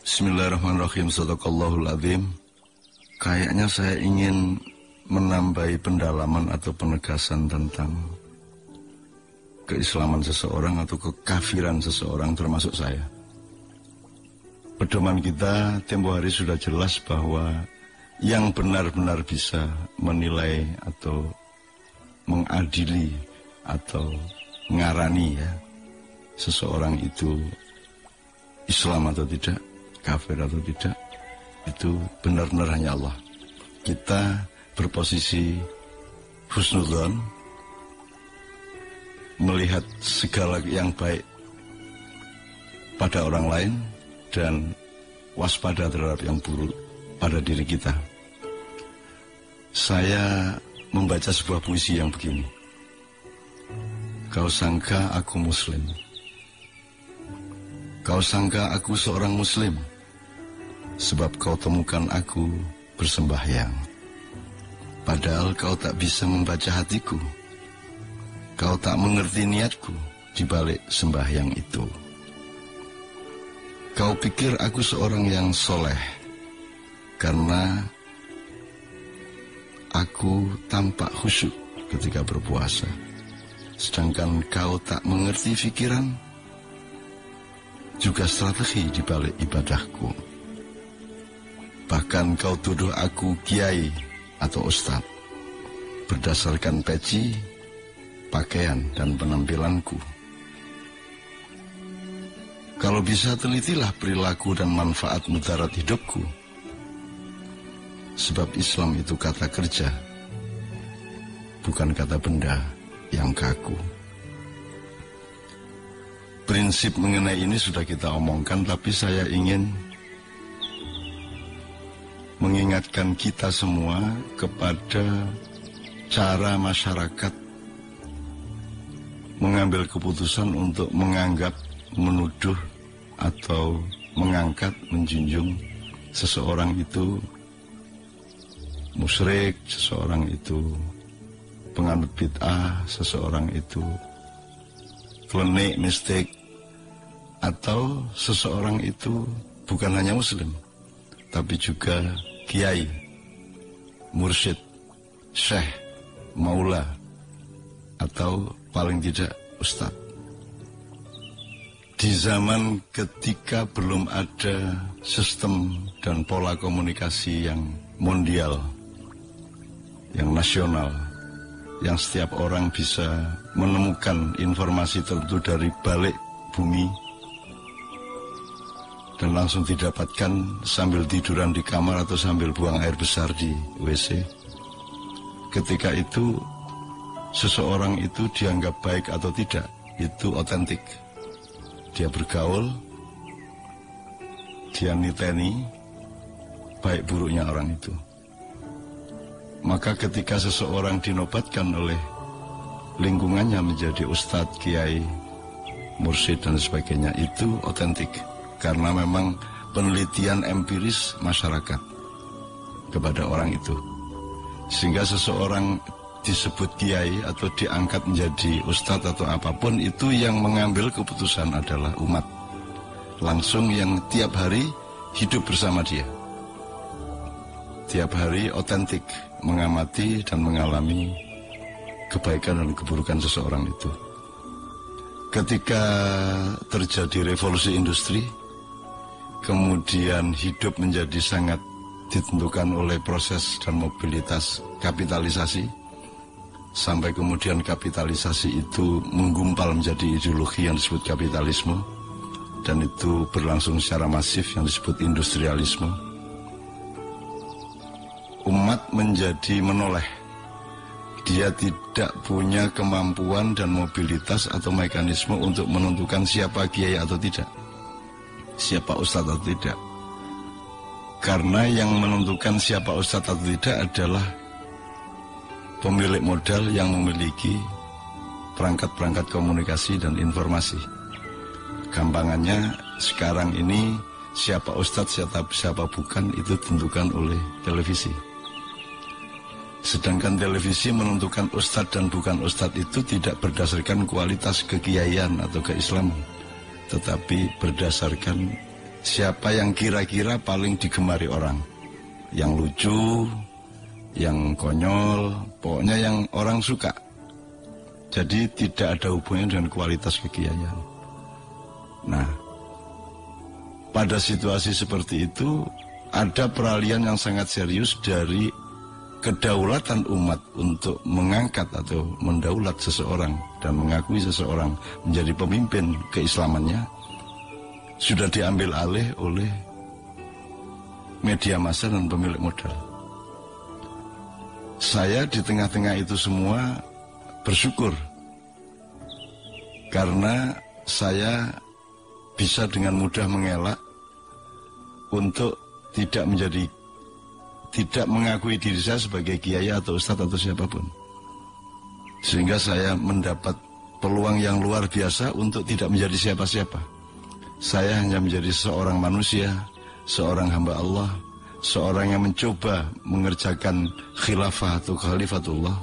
Bismillahirrahmanirrahim. Shadaqallahul adzim. Kayaknya saya ingin menambahi pendalaman atau penegasan tentang keislaman seseorang atau kekafiran seseorang, termasuk saya. Pedoman kita tempo hari sudah jelas bahwa yang benar-benar bisa menilai atau mengadili atau ngarani seseorang itu Islam atau tidak, kafir atau tidak, itu benar-benar hanya Allah. Kita berposisi husnudzon, melihat segala yang baik pada orang lain dan waspada terhadap yang buruk pada diri kita. Saya membaca sebuah puisi yang begini. Kau sangka aku muslim, kau sangka aku seorang muslim, sebab kau temukan aku bersembahyang. Padahal kau tak bisa membaca hatiku, kau tak mengerti niatku di balik sembahyang itu. Kau pikir aku seorang yang soleh, karena aku tampak khusyuk ketika berpuasa. Sedangkan kau tak mengerti pikiran, juga strategi di balik ibadahku. Bahkan kau tuduh aku kiai atau ustadz berdasarkan peci, pakaian, dan penampilanku. Kalau bisa telitilah perilaku dan manfaat mudarat hidupku. Sebab Islam itu kata kerja, bukan kata benda yang kaku. Prinsip mengenai ini sudah kita omongkan, tapi saya ingin mengingatkan kita semua kepada cara masyarakat mengambil keputusan untuk menganggap, menuduh, atau mengangkat, menjunjung seseorang itu musyrik, seseorang itu penganut bid'ah, seseorang itu klenik, mistik, atau seseorang itu bukan hanya muslim, tapi juga kiai, mursyid, syekh, maula, atau paling tidak ustadz. Di zaman ketika belum ada sistem dan pola komunikasi yang mondial, yang nasional, yang setiap orang bisa menemukan informasi tertentu dari balik bumi dan langsung didapatkan sambil tiduran di kamar atau sambil buang air besar di WC. Ketika itu seseorang itu dianggap baik atau tidak, itu otentik. Dia bergaul, dia niteni baik buruknya orang itu. Maka ketika seseorang dinobatkan oleh lingkungannya menjadi ustadz, kiai, mursyid, dan sebagainya, itu otentik. Karena memang penelitian empiris masyarakat kepada orang itu. Sehingga seseorang disebut kiai atau diangkat menjadi ustadz atau apapun, itu yang mengambil keputusan adalah umat. Langsung yang tiap hari hidup bersama dia. Tiap hari otentik mengamati dan mengalami kebaikan dan keburukan seseorang itu. Ketika terjadi revolusi industri, kemudian hidup menjadi sangat ditentukan oleh proses dan mobilitas kapitalisasi, sampai kemudian kapitalisasi itu menggumpal menjadi ideologi yang disebut kapitalisme, dan itu berlangsung secara masif yang disebut industrialisme. Umat menjadi menoleh. Dia tidak punya kemampuan dan mobilitas atau mekanisme untuk menentukan siapa kiai atau tidak, siapa ustadz atau tidak. Karena yang menentukan siapa ustadz atau tidak adalah pemilik modal yang memiliki perangkat-perangkat komunikasi dan informasi. Gampangannya sekarang ini siapa ustadz, siapa bukan, itu ditentukan oleh televisi. Sedangkan televisi menentukan ustadz dan bukan ustadz itu tidak berdasarkan kualitas kekiaian atau keislaman, tetapi berdasarkan siapa yang kira-kira paling digemari orang, yang lucu, yang konyol, pokoknya yang orang suka. Jadi tidak ada hubungannya dengan kualitas kekiaian. Nah, pada situasi seperti itu ada peralihan yang sangat serius dari kedaulatan umat untuk mengangkat atau mendaulat seseorang dan mengakui seseorang menjadi pemimpin keislamannya sudah diambil alih oleh media massa dan pemilik modal. Saya di tengah-tengah itu semua bersyukur karena saya bisa dengan mudah mengelak untuk tidak mengakui diri saya sebagai kiai atau ustadz atau siapapun, sehingga saya mendapat peluang yang luar biasa untuk tidak menjadi siapa-siapa. Saya hanya menjadi seorang manusia, seorang hamba Allah, seorang yang mencoba mengerjakan khilafah atau khalifatullah,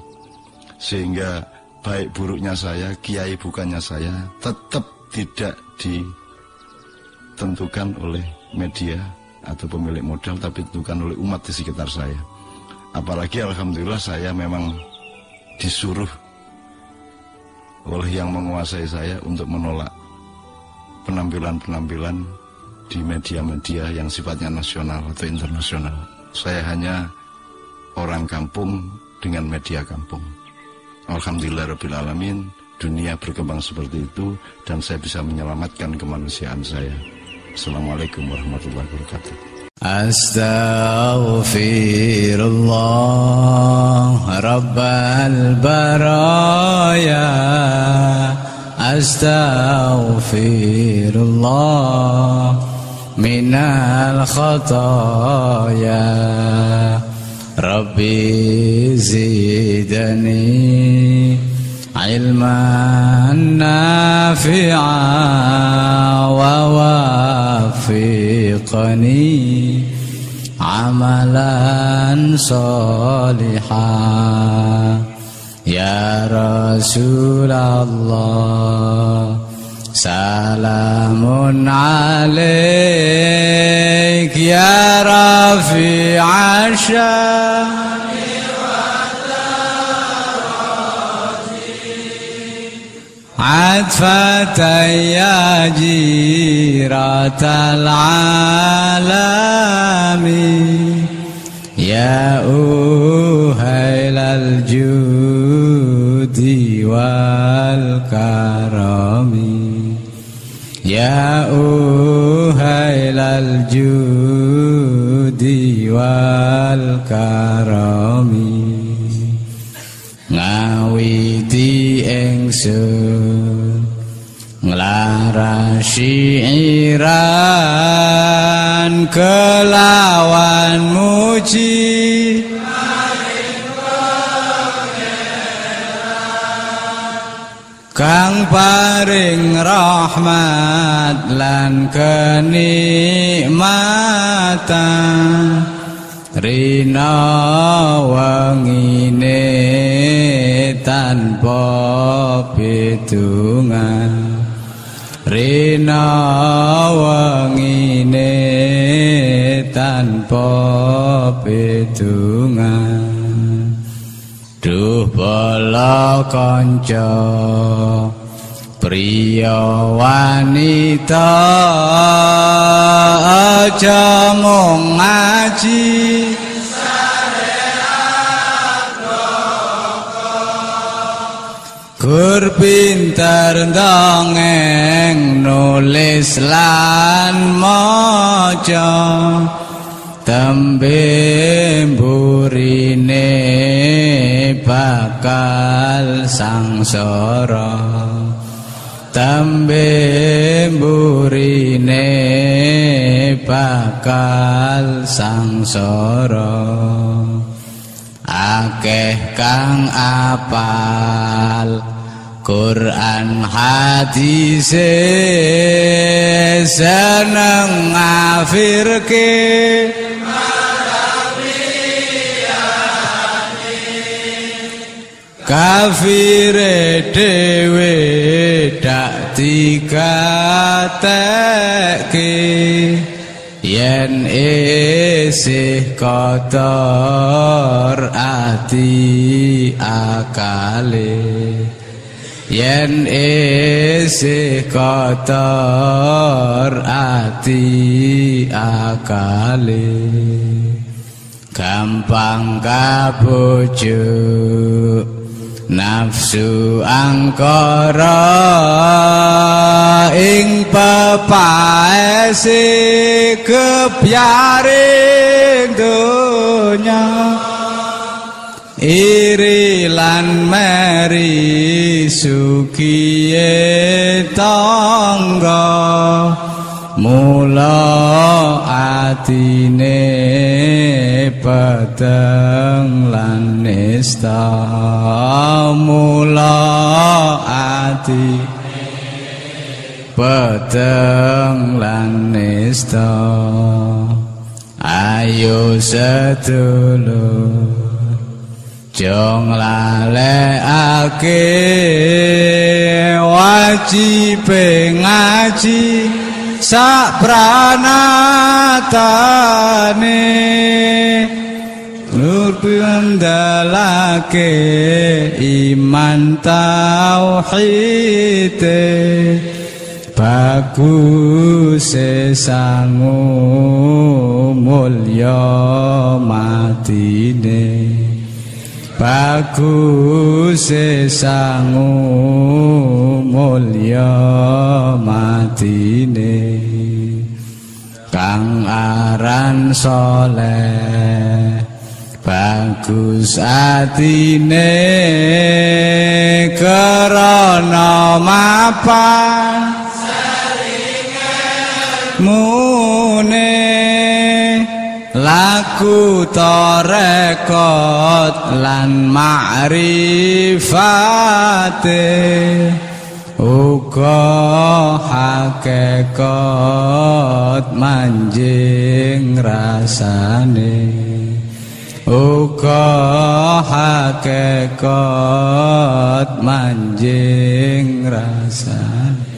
sehingga baik buruknya saya, kiai bukannya saya, tetap tidak ditentukan oleh media atau pemilik modal, tapi ditentukan oleh umat di sekitar saya. Apalagi alhamdulillah saya memang disuruh oleh yang menguasai saya untuk menolak penampilan-penampilan di media-media yang sifatnya nasional atau internasional. Saya hanya orang kampung dengan media kampung. Alhamdulillahirrabbilalamin, dunia berkembang seperti itu dan saya bisa menyelamatkan kemanusiaan saya. Assalamualaikum warahmatullahi wabarakatuh. Astaghfirullah Rabbal baraya, astaghfirullah minal khataya, Rabbi zidani ilman nafi'a wa wafiqani amalan salihah. Ya Rasulullah, salamun alaik ya rafi'a syam. عطفة يا جيرة العالم يا أهيل الجود والكرم يا أهيل الجود والكرم ngawiti ingsun nglarasi iran kelawan muji kang paring rahmat lan kenikmatan rina wangine tanpa pitungan, rina wangine tanpa pitungan. Duh bala kanca priya wanita aja mung ngaji gur pinter ndongeng nulis lan maca tembe mburine bakal sangsara tembe mburine bakal sangsara akeh kang apal Quran hadise seneng ngafirke kafire dhewe dak digatekke yen isih kotor ati akale yen isih kotor ati akale gampang kabujuk nafsu angkara ing pepaese kebyaring donya iri lan meri sukiye tangga mula atine peteng lan nista mula ati peteng lan nista ayo sedulur jong lalekake wajib ngaji sak pranatane nur piandalake iman tauhide bagus sangu mulya matine bagus sangu mulya matine kang aran soleh bagus atine karana mapan mune laku tarekot lan ma'rifate uga hakikat manjing rasane uga hakikat manjing rasane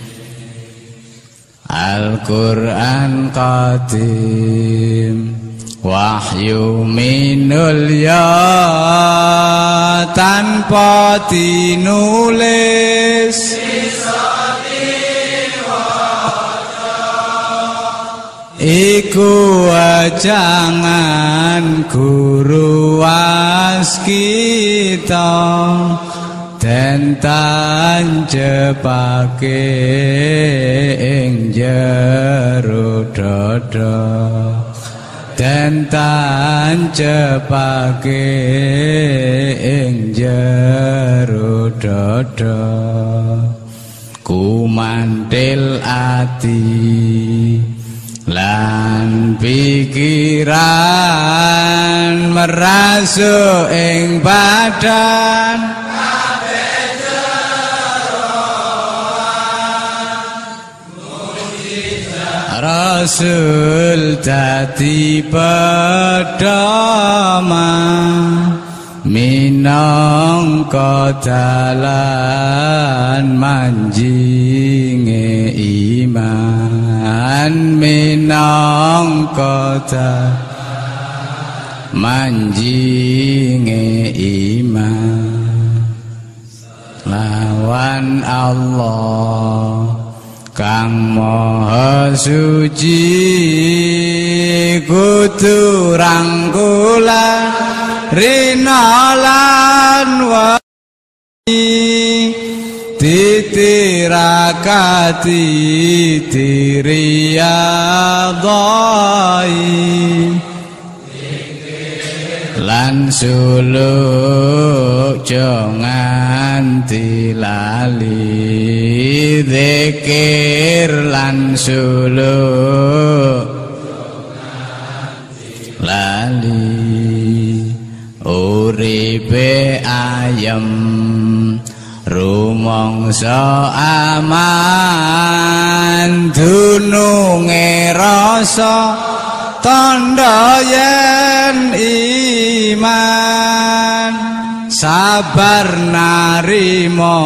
Al-Qur'an qadim wahyu minul ya tanpa dinulis iku wajangan guru waskita den tanjepake ing jero dada den tanjepake ing jero dada kumantil ati lan pikiran merasuk ing badan Rasul dadi pedoman minangka dalan manjinge iman minangka manjinge iman lawan Allah Kang Maha Suci kudu rangkulan rina lan wani titirakati diriyadai lan suluk jangan dilali zikir lan suluk lali uripe ayem rumangsa aman dununge rasa tandha yen iman sabar narima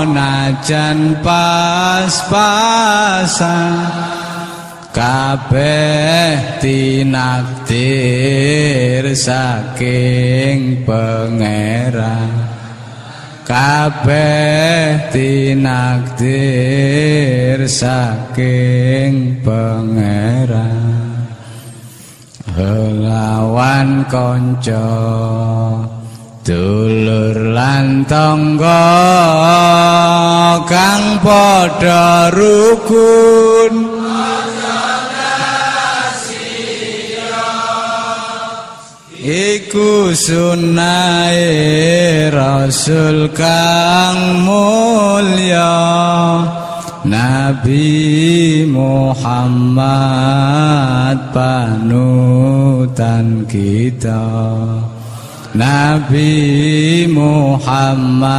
najan pas-pasan kabeh tinakdir saking pangeran, kabeh tinakdir saking pangeran. Lawan kanca dulur lan tangga kang padha rukun, iku sunahe Rasul kang mulya Nabi Muhammad panutan kita, Nabi Muhammad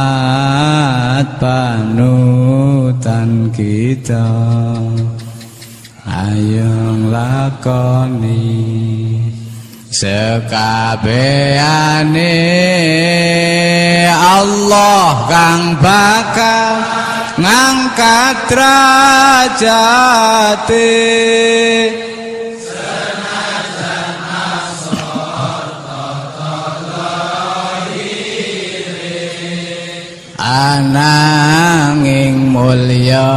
panutan kita. Ayo lakoni sekabehane Allah kang bakal ngangkat derajate, senajan asor tata lahire, ananging mulya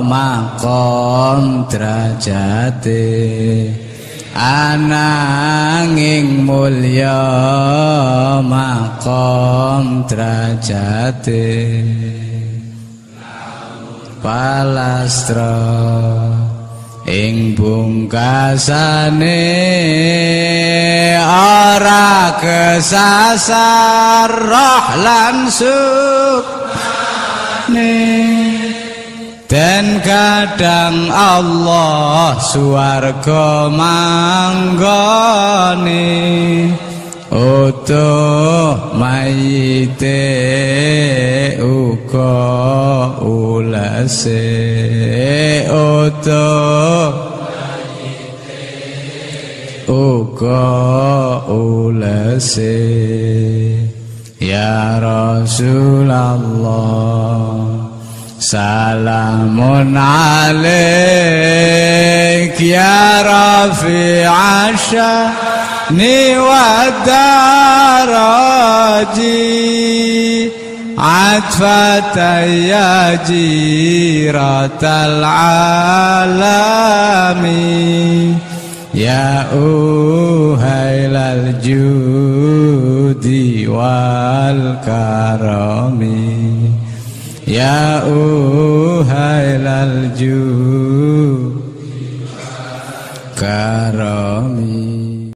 makom derajate, ananging mulya makom derajate. Palastra ing bungkasane ora kesasar roh lan sukmane, den kadang Allah swarga manggone, utuh mayite uga ulase, utuh mayite uga ulase. Ya Rasulullah salamun alaik ya rafi'a sya'ni wa daraji, atfatan ya jiratal alami, ya uhailal judi wal karami, ya uhailal judi karami.